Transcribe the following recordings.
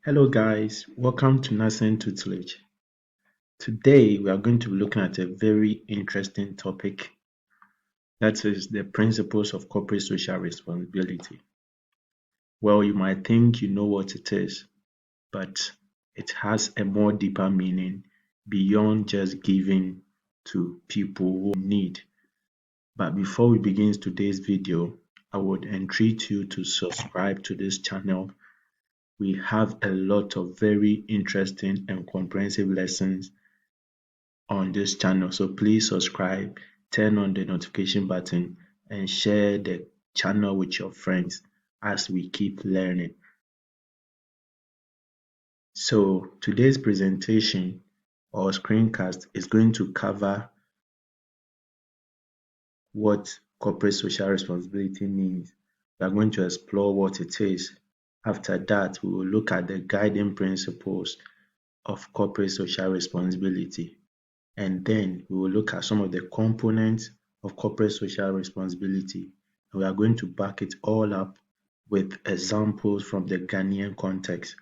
Hello guys, welcome to Nascent Tutelage. Today we are going to be looking at a very interesting topic, that is the principles of corporate social responsibility. Well, you might think you know what it is, but it has a more deeper meaning beyond just giving to people who need. But before we begin today's video, I would entreat you to subscribe to this channel. We have a lot of very interesting and comprehensive lessons on this channel. So please subscribe, turn on the notification button, and share the channel with your friends as we keep learning. So today's presentation or screencast is going to cover what corporate social responsibility means. We are going to explore what it is. After that, we will look at the guiding principles of corporate social responsibility. And then we will look at some of the components of corporate social responsibility. And we are going to back it all up with examples from the Ghanaian context.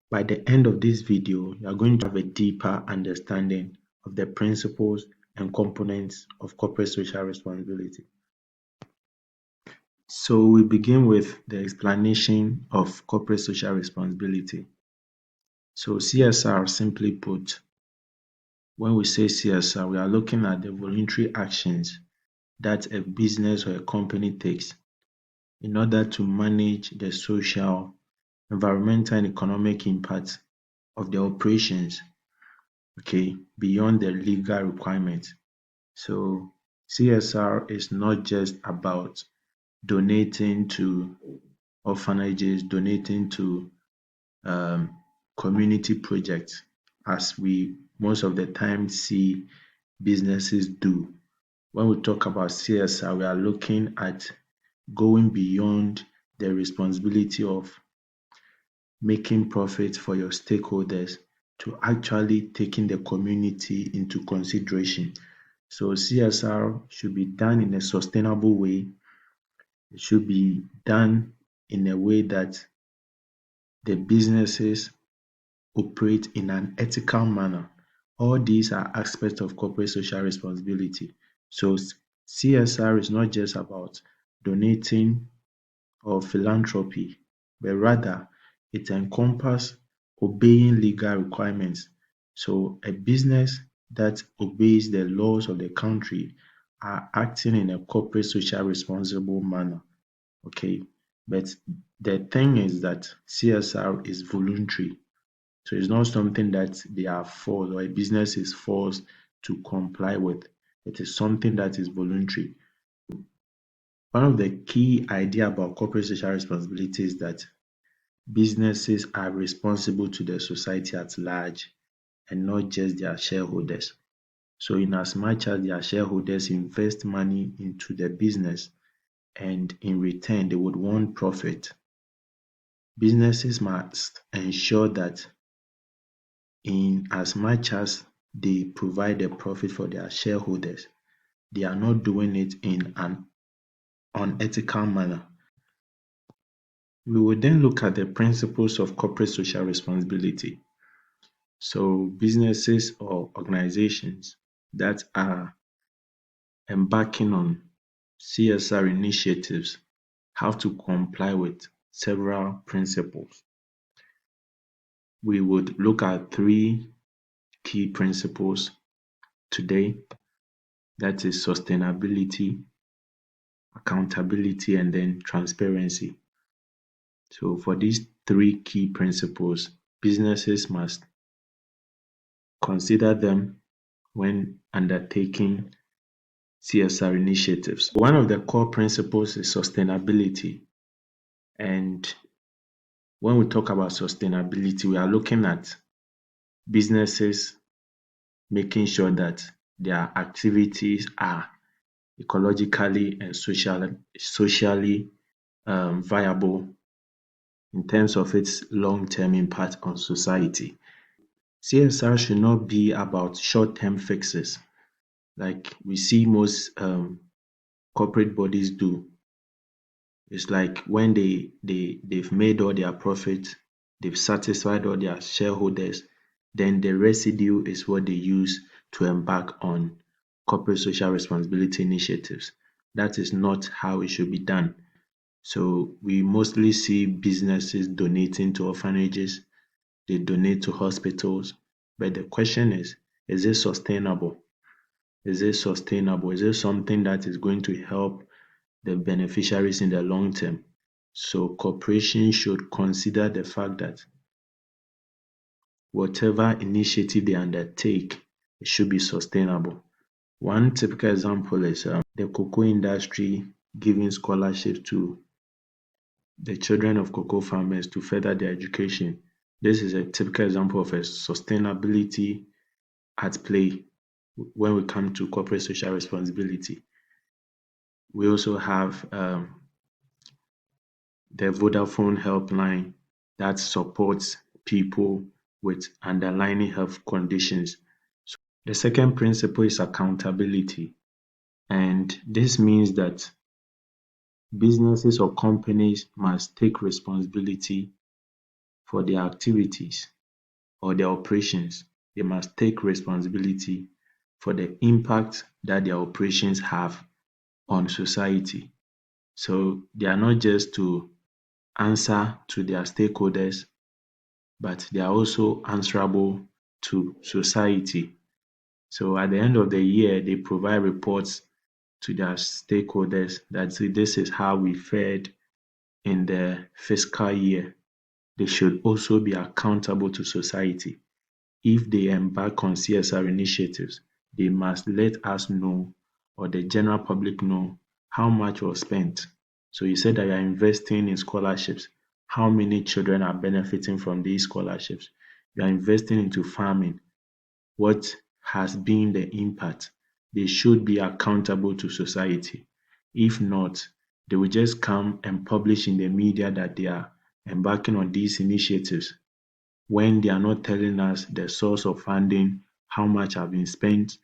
By the end of this video, you are going to have a deeper understanding of the principles and components of corporate social responsibility. So we begin with the explanation of corporate social responsibility. So CSR, simply put, when we say CSR, we are looking at the voluntary actions that a business or a company takes in order to manage the social, environmental, and economic impact of the operations, beyond the legal requirements. So CSR is not just about donating to orphanages, donating to community projects, as we most of the time see businesses do. When we talk about CSR, we are looking at going beyond the responsibility of making profit for your stakeholders to actually taking the community into consideration. So CSR should be done in a sustainable way. It should be done in a way that the businesses operate in an ethical manner. All these are aspects of corporate social responsibility. So CSR is not just about donating or philanthropy, but rather it encompasses obeying legal requirements. So a business that obeys the laws of the country are acting in a corporate social responsible manner. Okay. But the thing is that CSR is voluntary. So it's not something that they are forced or a business is forced to comply with. It is something that is voluntary. One of the key idea about corporate social responsibility is that businesses are responsible to the society at large and not just their shareholders. So in as much as their shareholders invest money into the business and in return they would want profit, businesses must ensure that in as much as they provide a profit for their shareholders, they are not doing it in an unethical manner. We will then look at the principles of corporate social responsibility. So businesses or organizations that are embarking on CSR initiatives have to comply with several principles. We would look at three key principles today, that is sustainability, accountability, and then transparency. So for these three key principles, businesses must consider them when undertaking CSR initiatives. One of the core principles is sustainability. And when we talk about sustainability, we are looking at businesses making sure that their activities are ecologically and socially viable in terms of its long-term impact on society. CSR should not be about short-term fixes like we see most corporate bodies do. It's like when they've made all their profit, they've satisfied all their shareholders, then the residue is what they use to embark on corporate social responsibility initiatives. That is not how it should be done. So we mostly see businesses donating to orphanages, they donate to hospitals. But the question is it sustainable? Is it sustainable? Is it something that is going to help the beneficiaries in the long term? So corporations should consider the fact that whatever initiative they undertake, it should be sustainable. One typical example is the cocoa industry giving scholarships to the children of cocoa farmers to further their education. This is a typical example of a sustainability at play when we come to corporate social responsibility. We also have the Vodafone helpline that supports people with underlying health conditions. The second principle is accountability, and this means that businesses or companies must take responsibility for their activities or their operations. They must take responsibility for the impact that their operations have on society. So they are not just to answer to their stakeholders, but they are also answerable to society. So at the end of the year, they provide reports to their stakeholders that say this is how we fared in the fiscal year. They should also be accountable to society. If they embark on CSR initiatives, they must let us know or the general public know how much was spent. So you said that you are investing in scholarships. How many children are benefiting from these scholarships? You are investing into farming. What has been the impact? They should be accountable to society. If not, they will just come and publish in the media that they are embarking on these initiatives when they are not telling us the source of funding, how much have been spent,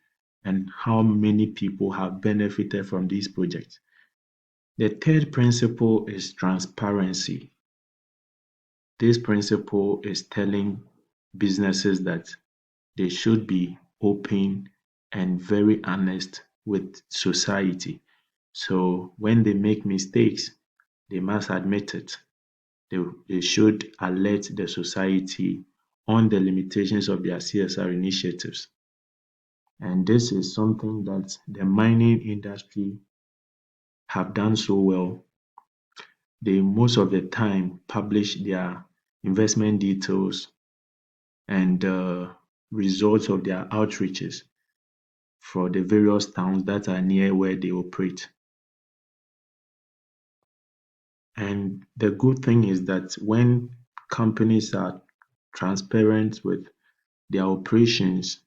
and how many people have benefited from these projects. The third principle is transparency. This principle is telling businesses that they should be open and very honest with society. So when they make mistakes, they must admit it. They should alert the society on the limitations of their CSR initiatives. And this is something that the mining industry have done so well. They most of the time publish their investment details and results of their outreaches for the various towns that are near where they operate. And the good thing is that when companies are transparent with their operations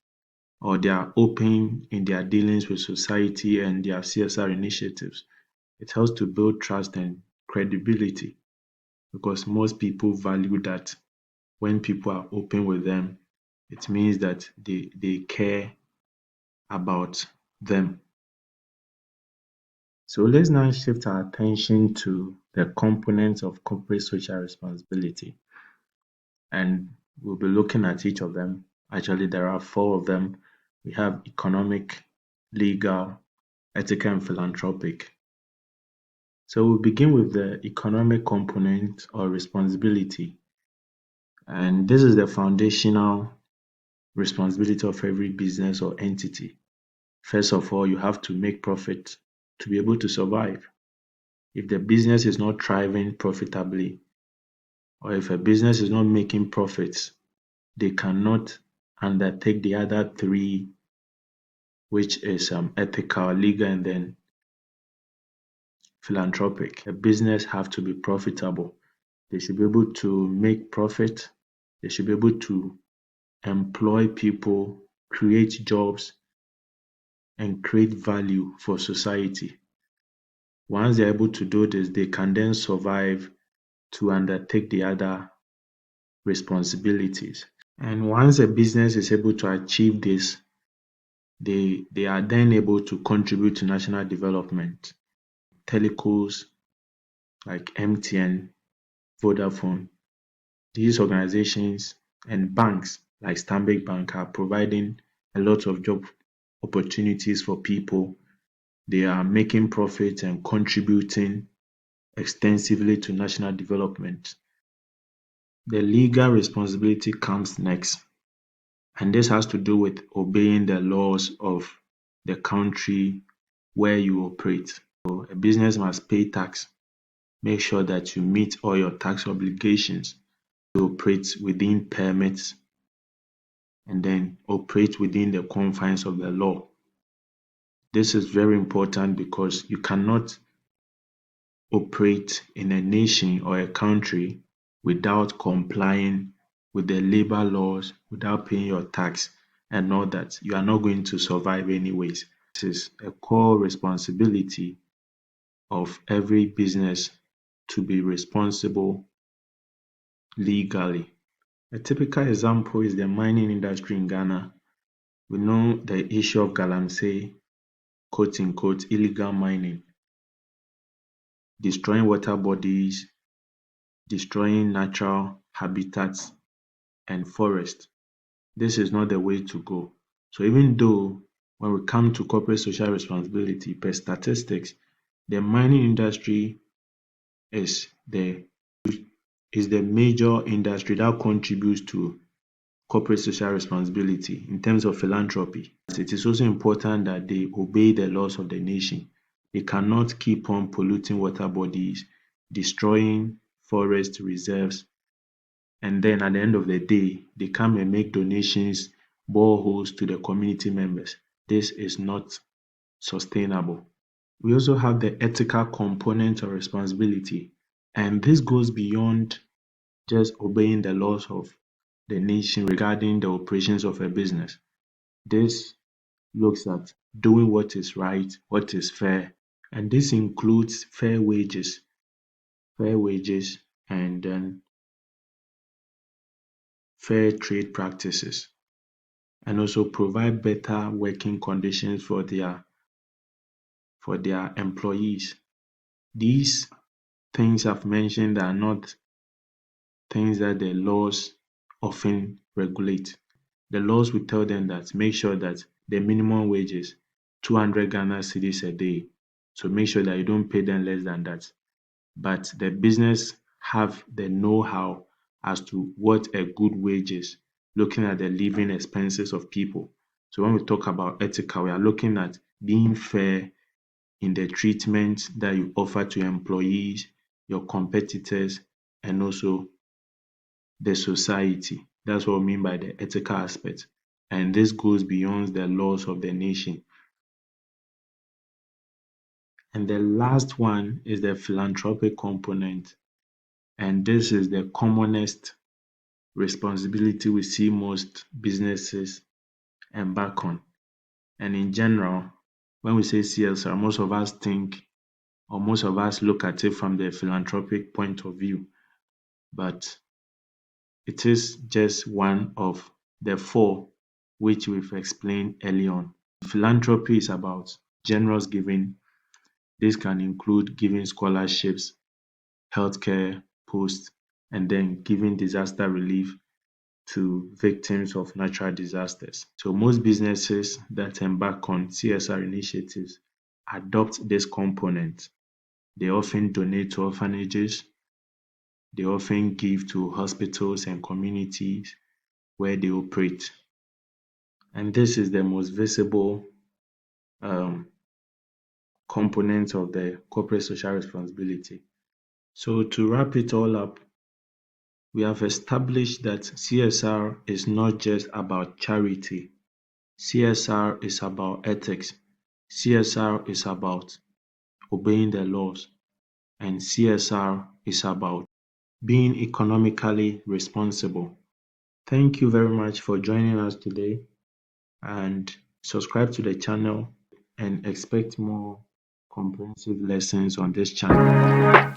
or they are open in their dealings with society and their CSR initiatives, it helps to build trust and credibility because most people value that when people are open with them, it means that they care about them. So let's now shift our attention to the components of corporate social responsibility. And we'll be looking at each of them. Actually, there are four of them. We have economic, legal, ethical, and philanthropic. So we'll begin with the economic component or responsibility. And this is the foundational responsibility of every business or entity. First of all, you have to make profit to be able to survive. If the business is not thriving profitably, or if a business is not making profits, they cannot undertake the other three, which is ethical, legal, and then philanthropic. A business have to be profitable. They should be able to make profit. They should be able to employ people, create jobs, and create value for society. Once they're able to do this, they can then survive to undertake the other responsibilities. And once a business is able to achieve this, they are then able to contribute to national development. Telcos like MTN, Vodafone, These organizations and banks like Stanbic Bank are providing a lot of job opportunities for people. They are making profits and contributing extensively to national development. The legal responsibility comes next, and this has to do with obeying the laws of the country where you operate. So a business must pay tax. Make sure that you meet all your tax obligations to operate within permits and then operate within the confines of the law. This is very important because you cannot operate in a nation or a country without complying with the labor laws, without paying your tax and all that. You are not going to survive anyways. This is a core responsibility of every business to be responsible legally. A typical example is the mining industry in Ghana. We know the issue of galamsey, quote unquote, illegal mining, destroying water bodies, destroying natural habitats and forests. This is not the way to go. So even though when we come to corporate social responsibility, per statistics, the mining industry is the is the major industry that contributes to corporate social responsibility in terms of philanthropy. It is also important that they obey the laws of the nation. They cannot keep on polluting water bodies, destroying forest reserves, and then at the end of the day, they come and make donations, boreholes to the community members. This is not sustainable. We also have the ethical component of responsibility, and this goes beyond just obeying the laws of the nation regarding the operations of a business. This looks at doing what is right, what is fair, and this includes fair wages, and then fair trade practices, and also provide better working conditions for their employees. These things I've mentioned are not things that the laws often regulate. The laws will tell them that make sure that the minimum wage is 200 Ghana cedis a day. So make sure that you don't pay them less than that. But the business have the know-how as to what a good wage is, looking at the living expenses of people. So when we talk about ethical, we are looking at being fair in the treatment that you offer to your employees, your competitors, and also the society. That's what we mean by the ethical aspect. And this goes beyond the laws of the nation. And the last one is the philanthropic component. And this is the commonest responsibility we see most businesses embark on. And in general, when we say CSR, most of us think or most of us look at it from the philanthropic point of view. But it is just one of the four which we've explained early on. Philanthropy is about generous giving. This can include giving scholarships, healthcare posts, and then giving disaster relief to victims of natural disasters. So most businesses that embark on CSR initiatives adopt this component. They often donate to orphanages, they often give to hospitals and communities where they operate. And this is the most visible um, component of the corporate social responsibility. So to wrap it all up, we have established that CSR is not just about charity. CSR is about ethics. CSR is about obeying the laws. And CSR is about being economically responsible. Thank you very much for joining us today, and subscribe to the channel and expect more comprehensive lessons on this channel.